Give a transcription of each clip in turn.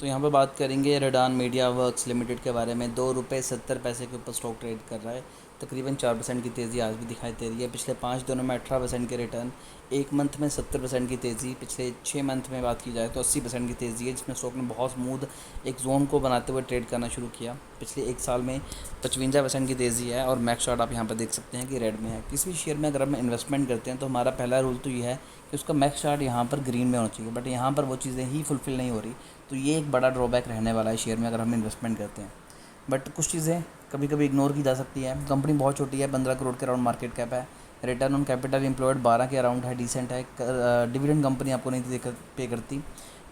तो यहाँ पर बात करेंगे रेडान मीडिया वर्क्स लिमिटेड के बारे में। 2 रुपये 70 पैसे के ऊपर स्टॉक ट्रेड कर रहा है। तकरीबन 4% की तेज़ी आज भी दिखाई दे रही है। पिछले 5 दिनों में 18% के रिटर्न, एक मंथ में 70% की तेज़ी, पिछले 6 मंथ में बात की जाए तो 80% की तेज़ी है, जिसमें स्टॉक ने बहुत स्मूथ एक जोन को बनाते हुए ट्रेड करना शुरू किया। पिछले एक साल में 55% की तेज़ी है और मैक्स चार्ट आप यहाँ पर देख सकते हैं कि रेड में है। किसी भी शेयर में अगर हम इन्वेस्टमेंट करते हैं तो हमारा पहला रूल तो ये है कि उसका मैक्स चार्ट यहाँ पर ग्रीन में होना चाहिए, बट यहाँ पर वो चीज़ें ही फुलफ़िल नहीं हो रही। तो ये एक बड़ा ड्रॉबैक रहने वाला है शेयर में अगर हम इन्वेस्टमेंट करते हैं। बट कुछ चीज़ें कभी कभी इग्नोर की जा सकती है। कंपनी बहुत छोटी है, 15 करोड़ के अराउंड मार्केट कैप है। रिटर्न ऑन कैपिटल एम्प्लॉयड 12 के अराउंड है, डिसेंट है। डिविडेंड कंपनी आपको नहीं पे करती।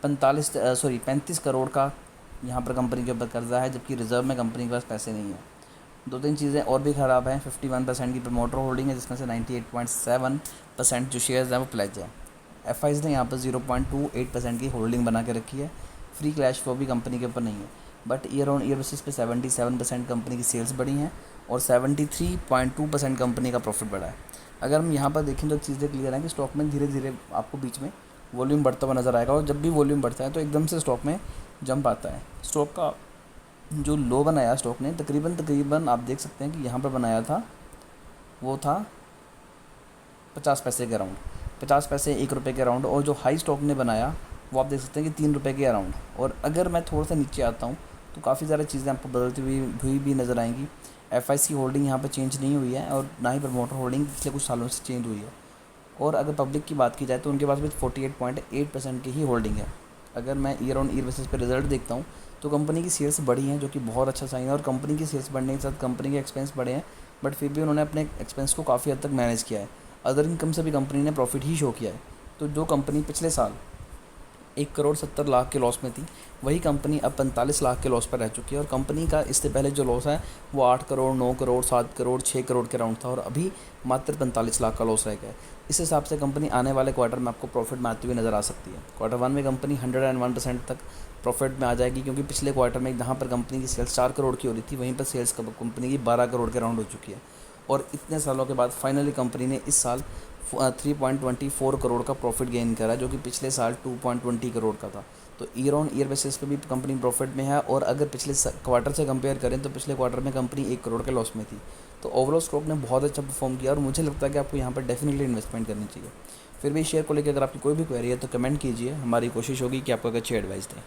35 करोड़ का यहाँ पर कंपनी के ऊपर कर्जा है, जबकि रिजर्व में कंपनी के पास पैसे नहीं है। 2-3 चीज़ें और भी ख़राब हैं। 51% की प्रमोटर होल्डिंग है, जिसमें से 98.7% जो शेयर्स हैं वो प्लेज है। एफ ने यहाँ पर 0.28% की होल्डिंग बना के रखी है। फ्री कैश फ्लो भी कंपनी के ऊपर नहीं है। But year on year basis पे 77% कंपनी की सेल्स बढ़ी हैं और 73.2% कंपनी का प्रॉफिट बढ़ा है। अगर हम यहाँ पर देखें तो चीज़ें क्लियर हैं कि स्टॉक में धीरे धीरे आपको बीच में वॉल्यूम बढ़ता हुआ नज़र आएगा, और जब भी वॉल्यूम बढ़ता है तो एकदम से स्टॉक में जंप आता है। स्टॉक का जो लो बनाया स्टॉक ने तकरीबन आप देख सकते हैं कि यहाँ पर बनाया था, वो था 50 पैसे के अराउंड, 50 पैसे 1 रुपये के अराउंड। और जो हाई स्टॉक ने बनाया वो आप देख सकते हैं कि 3 रुपये के अराउंड। और अगर मैं थोड़ा सा नीचे आता हूँ तो काफ़ी ज़्यादा चीज़ें आपको बदलती हुई भी नज़र आएंगी। एफ होल्डिंग यहाँ पर चेंज नहीं हुई है और ना ही प्रमोटर होल्डिंग पिछले कुछ सालों से चेंज हुई है। और अगर पब्लिक की बात की जाए तो उनके पास भी 48.8% की ही होल्डिंग है। अगर मैं ईयर ऑन ईयर बेसिस पे रिजल्ट देखता हूँ तो कंपनी की सेल्स बढ़ी हैं, जो कि बहुत अच्छा साइन है। और कंपनी की सेल्स बढ़ने के साथ कंपनी के एक्सपेंस बढ़े हैं, बट फिर भी उन्होंने अपने एक्सपेंस को काफ़ी हद तक मैनेज किया है। अदर इनकम से भी कंपनी ने प्रॉफिट ही शो किया है। तो जो कंपनी पिछले साल 1 करोड़ 70 लाख के लॉस में थी, वही कंपनी अब 45 लाख के लॉस पर रह चुकी है। और कंपनी का इससे पहले जो लॉस है वो 8 करोड़ 9 करोड़ 7 करोड़ 6 करोड़ के राउंड था, और अभी मात्र 45 लाख का लॉस रह गया है। इस हिसाब से कंपनी आने वाले क्वार्टर में आपको प्रॉफिट में आती हुई नज़र आ सकती है। Q1 में कंपनी 101% तक प्रॉफिट में आ जाएगी, क्योंकि पिछले क्वार्टर में जहाँ पर कंपनी की सेल्स 4 करोड़ की हो रही थी, वहीं पर सेल्स कंपनी की 12 करोड़ के राउंड हो चुकी है। और इतने सालों के बाद फाइनली कंपनी ने इस साल 3.24 करोड़ का प्रॉफिट गेन करा, जो कि पिछले साल 2.20 करोड़ का था। तो ईयर ऑन ईयर बेसिस पे भी कंपनी प्रॉफिट में है। और अगर पिछले क्वार्टर से कंपेयर करें तो पिछले क्वार्टर में कंपनी 1 करोड़ के लॉस में थी। तो ओवरऑल स्टॉक ने बहुत अच्छा परफॉर्म किया और मुझे लगता है कि आपको यहाँ पर डेफिनेटली इन्वेस्टमेंट करनी चाहिए। फिर भी शेयर को लेकर अगर आपकी कोई भी क्वेरी है तो कमेंट कीजिए, हमारी कोशिश होगी कि आपको एक अच्छी एडवाइस दें।